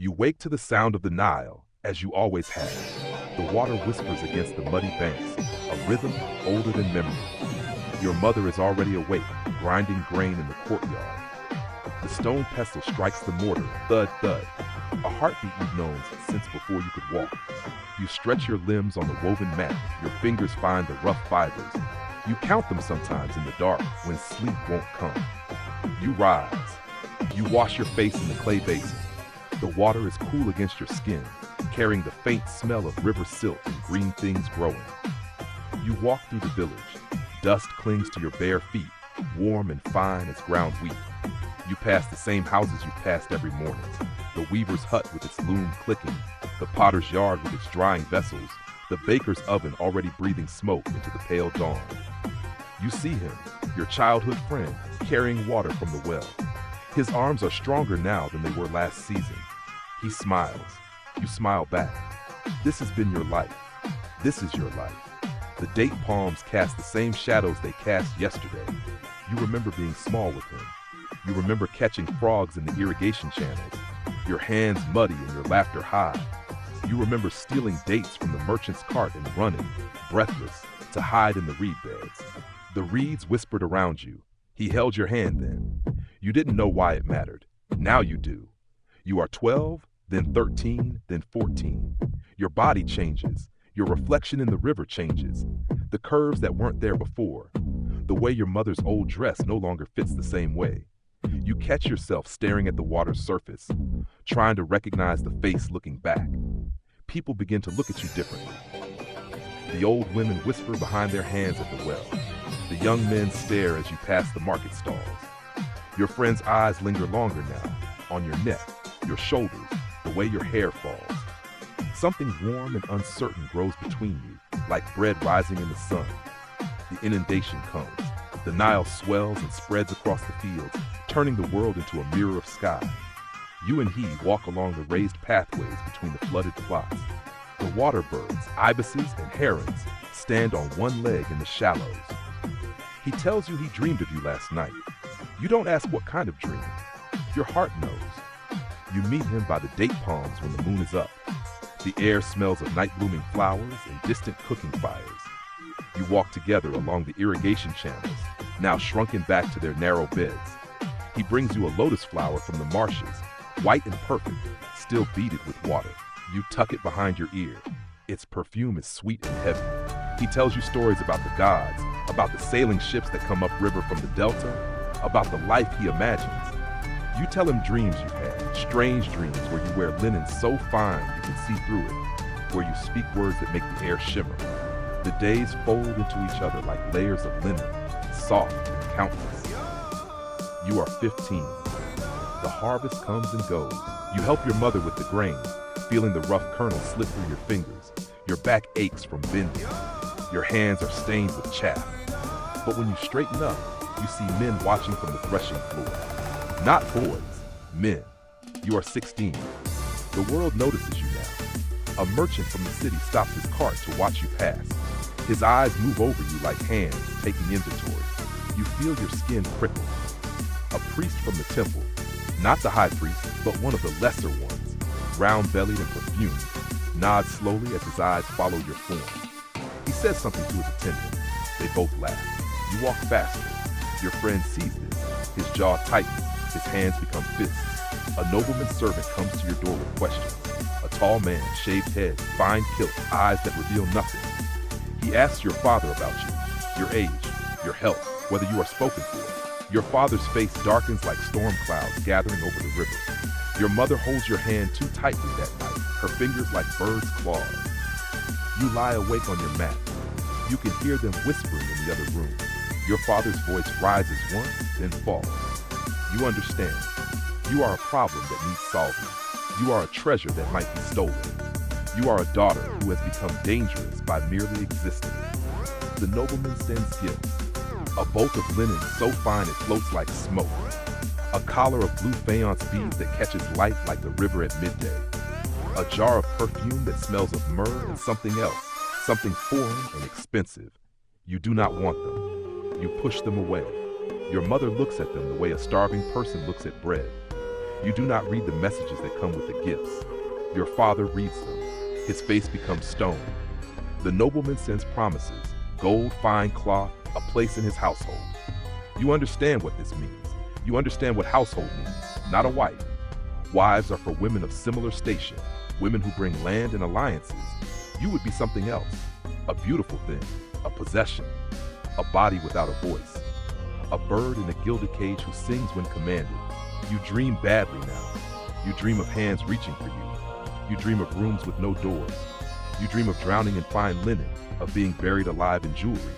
You wake to the sound of the Nile, as you always have. The water whispers against the muddy banks, a rhythm older than memory. Your mother is already awake, grinding grain in the courtyard. The stone pestle strikes the mortar, thud, thud, a heartbeat you've known since before you could walk. You stretch your limbs on the woven mat, your fingers find the rough fibers. You count them sometimes in the dark when sleep won't come. You rise. You wash your face in the clay basin. The water is cool against your skin, carrying the faint smell of river silt and green things growing. You walk through the village. Dust clings to your bare feet, warm and fine as ground wheat. You pass the same houses you've passed every morning. The weaver's hut with its loom clicking, the potter's yard with its drying vessels, the baker's oven already breathing smoke into the pale dawn. You see him, your childhood friend, carrying water from the well. His arms are stronger now than they were last season. He smiles. You smile back. This has been your life. This is your life. The date palms cast the same shadows they cast yesterday. You remember being small with him. You remember catching frogs in the irrigation channels, your hands muddy and your laughter high. You remember stealing dates from the merchant's cart and running, breathless, to hide in the reed beds. The reeds whispered around you. He held your hand then. You didn't know why it mattered. Now you do. You are 12, then 13, then 14. Your body changes. Your reflection in the river changes. The curves that weren't there before. The way your mother's old dress no longer fits the same way. You catch yourself staring at the water's surface, trying to recognize the face looking back. People begin to look at you differently. The old women whisper behind their hands at the well. The young men stare as you pass the market stalls. Your friend's eyes linger longer now, on your neck, your shoulders, the way your hair falls. Something warm and uncertain grows between you, like bread rising in the sun. The inundation comes. The Nile swells and spreads across the fields, turning the world into a mirror of sky. You and he walk along the raised pathways between the flooded plots. The water birds, ibises, and herons stand on one leg in the shallows. He tells you he dreamed of you last night. You don't ask what kind of dream. Your heart knows. You meet him by the date palms when the moon is up. The air smells of night-blooming flowers and distant cooking fires. You walk together along the irrigation channels, now shrunken back to their narrow beds. He brings you a lotus flower from the marshes, white and perfect, still beaded with water. You tuck it behind your ear. Its perfume is sweet and heavy. He tells you stories about the gods, about the sailing ships that come upriver from the delta, about the life he imagines. You tell him dreams you've had, strange dreams where you wear linen so fine you can see through it, where you speak words that make the air shimmer. The days fold into each other like layers of linen, soft and countless. You are 15. The harvest comes and goes. You help your mother with the grain, feeling the rough kernels slip through your fingers. Your back aches from bending. Your hands are stained with chaff. But when you straighten up, you see men watching from the threshing floor. Not boys, men. You are 16. The world notices you now. A merchant from the city stops his cart to watch you pass. His eyes move over you like hands taking inventory. You feel your skin prickle. A priest from the temple, not the high priest, but one of the lesser ones, round-bellied and perfumed, nods slowly as his eyes follow your form. He says something to his attendant. They both laugh. You walk faster. Your friend sees this. His jaw tightens. His hands become fists. A nobleman's servant comes to your door with questions. A tall man, shaved head, fine kilt, eyes that reveal nothing. He asks your father about you, your age, your health, whether you are spoken for. Your father's face darkens like storm clouds gathering over the river. Your mother holds your hand too tightly that night, her fingers like birds' claws. You lie awake on your mat. You can hear them whispering in the other room. Your father's voice rises once, then falls. You understand. You are a problem that needs solving. You are a treasure that might be stolen. You are a daughter who has become dangerous by merely existing. The nobleman sends gifts. A bolt of linen so fine it floats like smoke. A collar of blue faience beads that catches light like the river at midday. A jar of perfume that smells of myrrh and something else, something foreign and expensive. You do not want them. You push them away. Your mother looks at them the way a starving person looks at bread. You do not read the messages that come with the gifts. Your father reads them. His face becomes stone. The nobleman sends promises, gold, fine cloth, a place in his household. You understand what this means. You understand what household means, not a wife. Wives are for women of similar station, women who bring land and alliances. You would be something else, a beautiful thing, a possession, a body without a voice, a bird in a gilded cage who sings when commanded. You dream badly now. You dream of hands reaching for you. You dream of rooms with no doors. You dream of drowning in fine linen, of being buried alive in jewelry.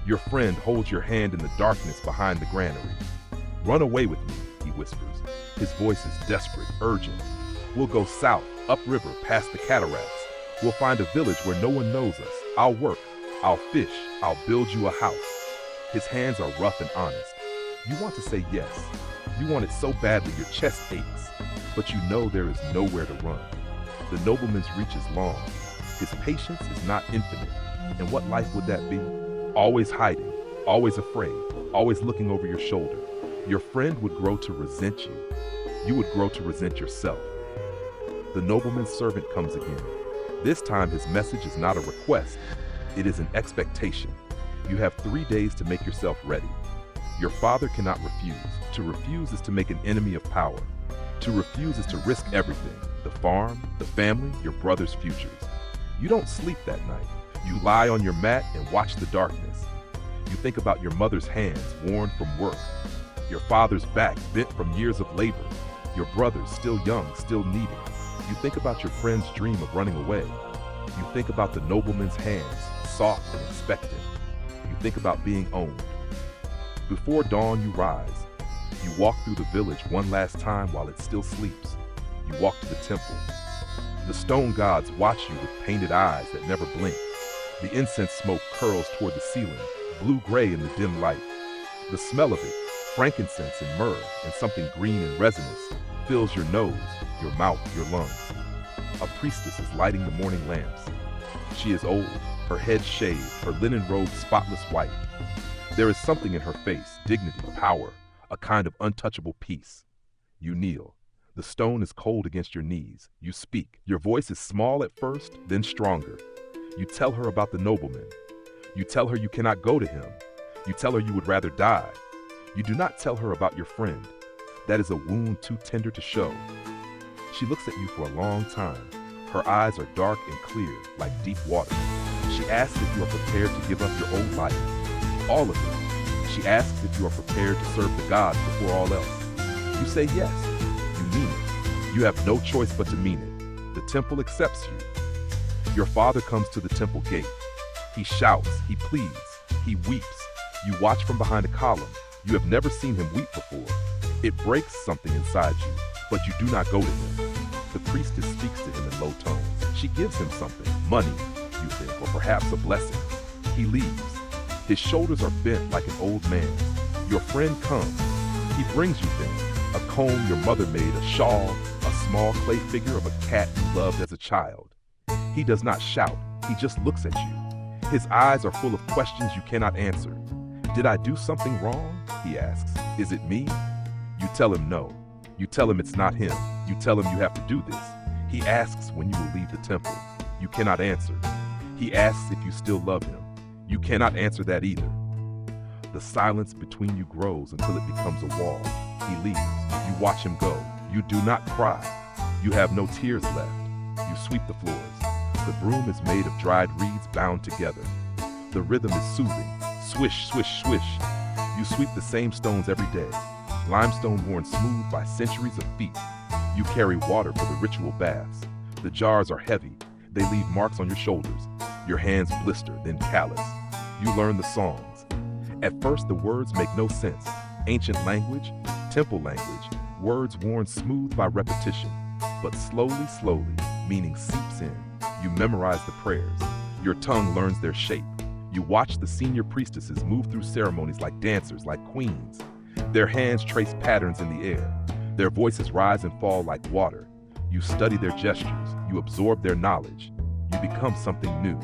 Your friend holds your hand in the darkness behind the granary. Run away with me, he whispers. His voice is desperate, urgent. We'll go south, upriver, past the cataracts. We'll find a village where no one knows us. I'll work, I'll fish, I'll build you a house. His hands are rough and honest. You want to say yes. You want it so badly your chest aches. But you know there is nowhere to run. The nobleman's reach is long. His patience is not infinite. And what life would that be? Always hiding, always afraid, always looking over your shoulder. Your friend would grow to resent you. You would grow to resent yourself. The nobleman's servant comes again. This time his message is not a request. It is an expectation. You have 3 days to make yourself ready. Your father cannot refuse. To refuse is to make an enemy of power. To refuse is to risk everything, the farm, the family, your brother's futures. You don't sleep that night. You lie on your mat and watch the darkness. You think about your mother's hands, worn from work. Your father's back, bent from years of labor. Your brothers, still young, still needing. You think about your friend's dream of running away. You think about the nobleman's hands, soft and expectant. You think about being owned. Before dawn, you rise. You walk through the village one last time while it still sleeps. You walk to the temple. The stone gods watch you with painted eyes that never blink. The incense smoke curls toward the ceiling, blue-gray in the dim light. The smell of it, frankincense and myrrh and something green and resinous, fills your nose, your mouth, your lungs. A priestess is lighting the morning lamps. She is old, her head shaved, her linen robe spotless white. There is something in her face, dignity, power, a kind of untouchable peace. You kneel. The stone is cold against your knees. You speak. Your voice is small at first, then stronger. You tell her about the nobleman. You tell her you cannot go to him. You tell her you would rather die. You do not tell her about your friend. That is a wound too tender to show. She looks at you for a long time. Her eyes are dark and clear, like deep water. She asks if you are prepared to give up your old life. All of it. She asks if you are prepared to serve the gods before all else. You say yes. You mean it. You have no choice but to mean it. The temple accepts you. Your father comes to the temple gate. He shouts, he pleads, he weeps. You watch from behind a column. You have never seen him weep before. It breaks something inside you, but you do not go to him. The priestess speaks to him in low tones. She gives him something, money, you think, or perhaps a blessing. He leaves. His shoulders are bent like an old man. Your friend comes. He brings you things. A comb your mother made, a shawl, a small clay figure of a cat you loved as a child. He does not shout. He just looks at you. His eyes are full of questions you cannot answer. Did I do something wrong? He asks. Is it me? You tell him no. You tell him it's not him. You tell him you have to do this. He asks when you will leave the temple. You cannot answer. He asks if you still love him. You cannot answer that either. The silence between you grows until it becomes a wall. He leaves. You watch him go. You do not cry. You have no tears left. You sweep the floors. The broom is made of dried reeds bound together. The rhythm is soothing. Swish, swish, swish. You sweep the same stones every day. Limestone worn smooth by centuries of feet. You carry water for the ritual baths. The jars are heavy. They leave marks on your shoulders. Your hands blister, then callous. You learn the songs. At first, the words make no sense. Ancient language, temple language, words worn smooth by repetition. But slowly, slowly, meaning seeps in. You memorize the prayers. Your tongue learns their shape. You watch the senior priestesses move through ceremonies like dancers, like queens. Their hands trace patterns in the air. Their voices rise and fall like water. You study their gestures. You absorb their knowledge. You become something new.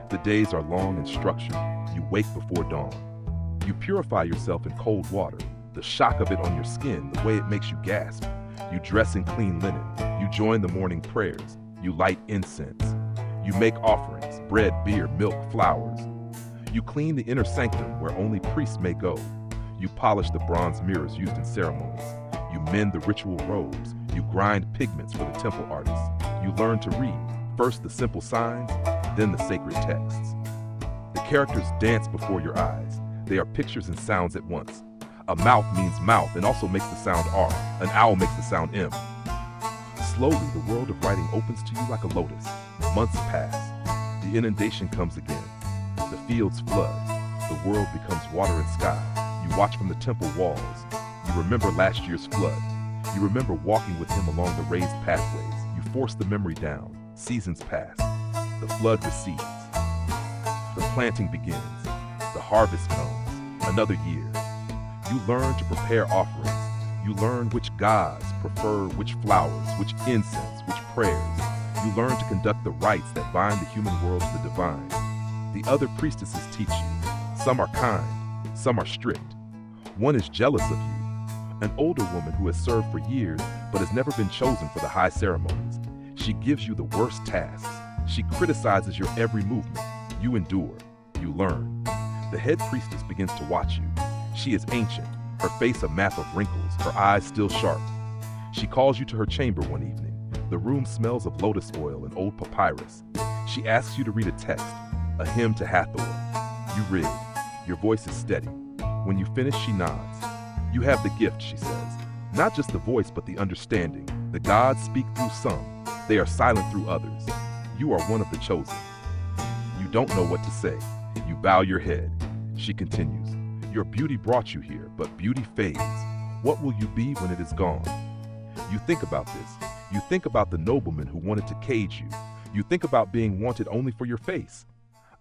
The days are long and structured. You wake before dawn. You purify yourself in cold water. The shock of it on your skin, the way it makes you gasp. You dress in clean linen. You join the morning prayers. You light incense. You make offerings, bread, beer, milk, flowers. You clean the inner sanctum where only priests may go. You polish the bronze mirrors used in ceremonies. You mend the ritual robes. You grind pigments for the temple artists. You learn to read, first the simple signs, then the sacred texts. The characters dance before your eyes. They are pictures and sounds at once. A mouth means mouth and also makes the sound R. An owl makes the sound M. Slowly, the world of writing opens to you like a lotus. Months pass. The inundation comes again. The fields flood. The world becomes water and sky. You watch from the temple walls. You remember last year's flood. You remember walking with him along the raised pathways. You force the memory down. Seasons pass. The flood recedes. The planting begins. The harvest comes. Another year. You learn to prepare offerings. You learn which gods prefer which flowers, which incense, which prayers. You learn to conduct the rites that bind the human world to the divine. The other priestesses teach you. Some are kind, some are strict. One is jealous of you. An older woman who has served for years but has never been chosen for the high ceremonies. She gives you the worst tasks. She criticizes your every movement. You endure. You learn. The head priestess begins to watch you. She is ancient, her face a map of wrinkles, her eyes still sharp. She calls you to her chamber one evening. The room smells of lotus oil and old papyrus. She asks you to read a text, a hymn to Hathor. You read. Your voice is steady. When you finish, she nods. You have the gift, she says. Not just the voice, but the understanding. The gods speak through some. They are silent through others. You are one of the chosen. You don't know what to say. You bow your head. She continues. Your beauty brought you here, but beauty fades. What will you be when it is gone? You think about this. You think about the nobleman who wanted to cage you. You think about being wanted only for your face.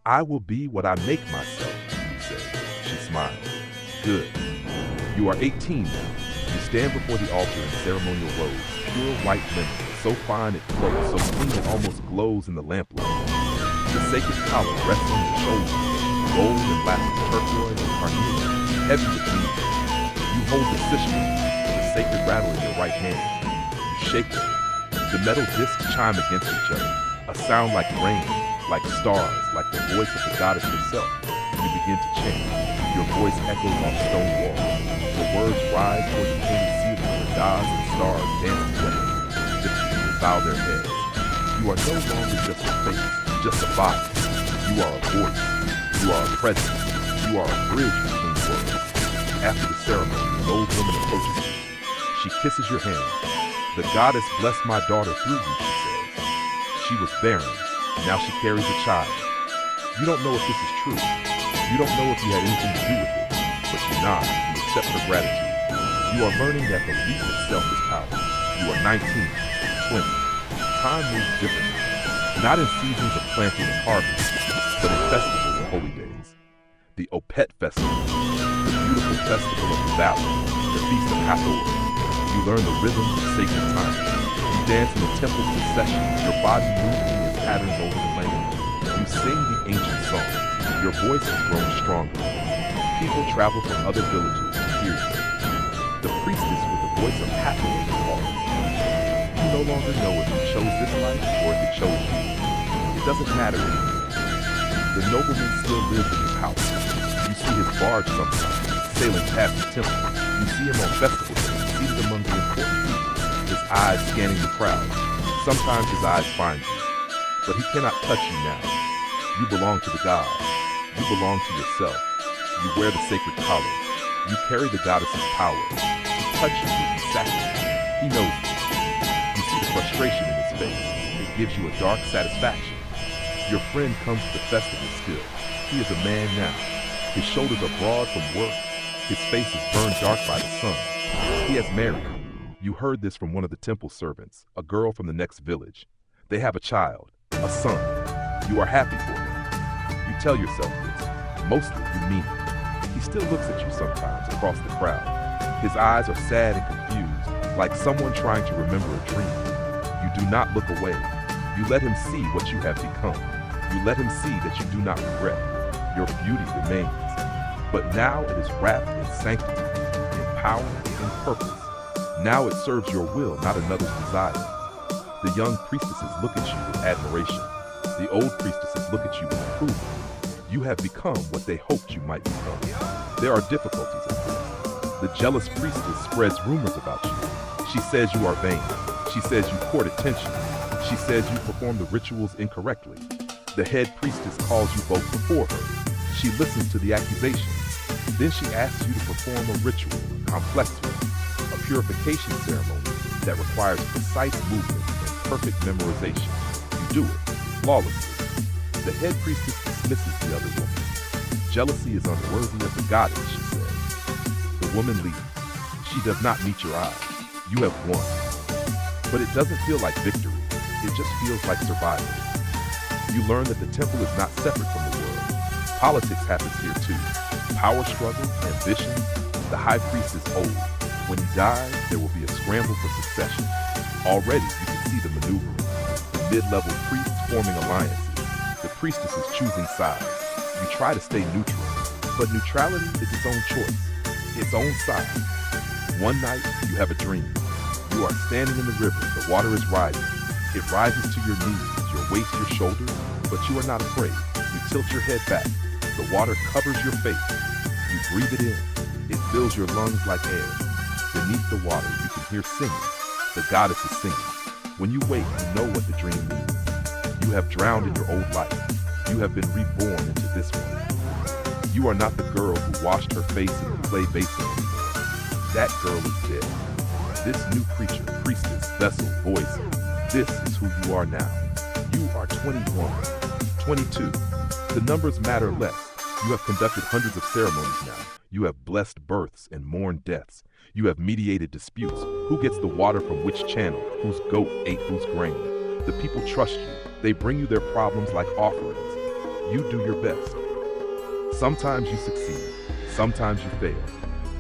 I will be what I make myself, you say. She smiles. Good. You are 18 now. You stand before the altar in ceremonial robes, pure white linen, so fine it floats, so clean it almost glows in the lamplight. The sacred collar rests on your shoulders, gold and lapis, turquoise and carnelian, heavy with meaning. You hold the sistrum, the sacred rattle in your right hand. You shake it. The metal discs chime against each other, a sound like rain, like stars, like the voice of the goddess herself. You begin to chant. Your voice echoes on stone walls. The words rise toward the painted ceiling where gods and stars dance together. The people bow their heads. You are no longer just a face, just a body. You are a voice. You are a presence. You are a bridge between worlds. After the ceremony, an old woman approaches you. She kisses your hand. The goddess blessed my daughter through you, she says. She was barren. Now she carries a child. You don't know if this is true. You don't know if you had anything to do with it. But you nod. You accept her gratitude. You are learning that belief itself is power. You are 19, 20. Time moves differently. Not in seasons of planting and harvest, but in festivals and holy days. The Opet Festival, the beautiful festival of the valley, the Feast of Hathor. You learn the rhythms of sacred time. You dance in the temple procession, your body moving in patterns over the land. You sing the ancient songs. Your voice has grown stronger. People travel from other villages to hear you. The priestess with the voice of Hathor calls. You no longer know if you chose this life or if it chose you. It doesn't matter anymore. The nobleman still lives in his house. You see his barge sometimes, sailing past the temple. You see him on festival days, seated among the important people, his eyes scanning the crowd. Sometimes his eyes find you, but he cannot touch you now. You belong to the gods. You belong to yourself. You wear the sacred collar. You carry the goddess's power. To touch you will be sacred. He knows you. You see the frustration in his face. It gives you a dark satisfaction. Your friend comes to the festival still. He is a man now. His shoulders are broad from work. His face is burned dark by the sun. He has married. You heard this from one of the temple servants, a girl from the next village. They have a child, a son. You are happy for him. You tell yourself this. Mostly you mean it. He still looks at you sometimes across the crowd. His eyes are sad and confused, like someone trying to remember a dream. You do not look away. You let him see what you have become. You let him see that you do not regret. Your beauty remains. But now it is wrapped in sanctity, in power and purpose. Now it serves your will, not another's desire. The young priestesses look at you with admiration. The old priestesses look at you with approval. You have become what they hoped you might become. There are difficulties at first. The jealous priestess spreads rumors about you. She says you are vain. She says you court attention. She says you perform the rituals incorrectly. The head priestess calls you both before her. She listens to the accusations. Then she asks you to perform a ritual, a complex one, a purification ceremony that requires precise movement and perfect memorization. You do it flawlessly. The head priestess dismisses the other woman. Jealousy is unworthy of the goddess, she says. The woman leaves. She does not meet your eyes. You have won. But it doesn't feel like victory. It just feels like survival. You learn that the temple is not separate from the world. Politics happens here too. Power struggle, ambition. The high priest is old. When he dies, there will be a scramble for succession. Already, you can see the maneuvering. The mid-level priests forming alliances. The priestesses choosing sides. You try to stay neutral, but neutrality is its own choice, its own side. One night, you have a dream. You are standing in the river, the water is rising. It rises to your knees, your waist, your shoulders, but you are not afraid. You tilt your head back. The water covers your face. You breathe it in. It fills your lungs like air. Beneath the water, you can hear singing. The goddess is singing. When you wake, you know what the dream means. You have drowned in your old life. You have been reborn into this one. You are not the girl who washed her face in the clay basin anymore. That girl is dead. This new creature, priestess, vessel, voice, this is who you are now. You are 21, 22. The numbers matter less. You have conducted hundreds of ceremonies now. You have blessed births and mourned deaths. You have mediated disputes. Who gets the water from which channel? Whose goat ate whose grain? The people trust you. They bring you their problems like offerings. You do your best. Sometimes you succeed. Sometimes you fail.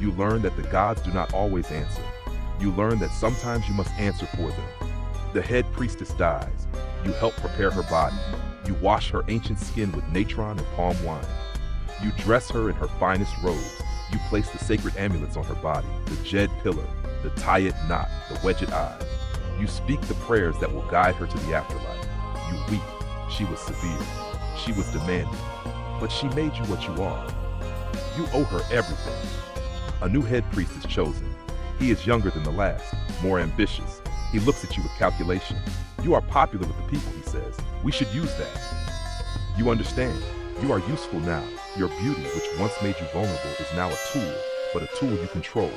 You learn that the gods do not always answer. You learn that sometimes you must answer for them. The head priestess dies. You help prepare her body. You wash her ancient skin with natron and palm wine. You dress her in her finest robes. You place the sacred amulets on her body, the jed pillar, the tayyid knot, the wedged eye. You speak the prayers that will guide her to the afterlife. You weep. She was severe. She was demanding. But she made you what you are. You owe her everything. A new head priest is chosen. He is younger than the last, more ambitious. He looks at you with calculation. You are popular with the people, he says. We should use that. You understand. You are useful now. Your beauty, which once made you vulnerable, is now a tool, but a tool you control.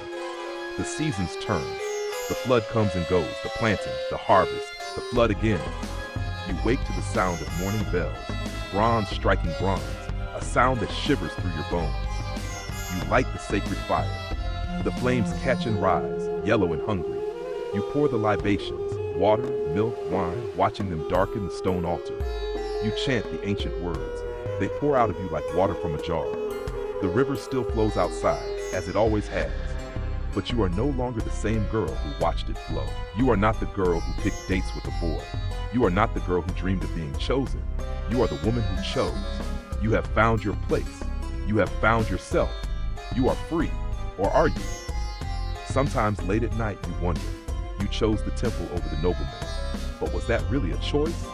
The seasons turn. The flood comes and goes, the planting, the harvest, the flood again. You wake to the sound of morning bells, bronze striking bronze, a sound that shivers through your bones. You light the sacred fire. The flames catch and rise, yellow and hungry. You pour the libations, water, milk, wine, watching them darken the stone altar. You chant the ancient words. They pour out of you like water from a jar. The river still flows outside, as it always has. But you are no longer the same girl who watched it flow. You are not the girl who picked dates with a boy. You are not the girl who dreamed of being chosen. You are the woman who chose. You have found your place. You have found yourself. You are free. Or are you? Sometimes late at night you wonder. You chose the temple over the nobleman. But was that really a choice?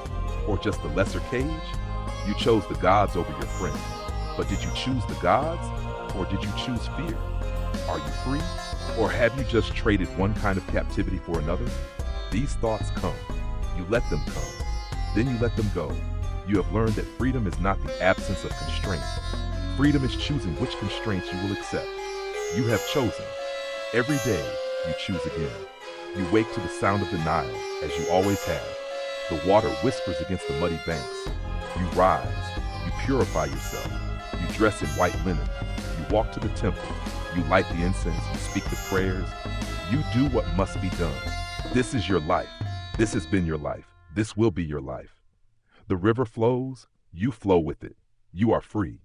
Or just a lesser cage? You chose the gods over your friend. But did you choose the gods? Or did you choose fear? Are you free? Or have you just traded one kind of captivity for another? These thoughts come. You let them come. Then you let them go. You have learned that freedom is not the absence of constraint. Freedom is choosing which constraints you will accept. You have chosen. Every day, you choose again. You wake to the sound of the Nile, as you always have. The water whispers against the muddy banks. You rise. You purify yourself. You dress in white linen. You walk to the temple. You light the incense. You speak the prayers. You do what must be done. This is your life. This has been your life. This will be your life. The river flows. You flow with it. You are free.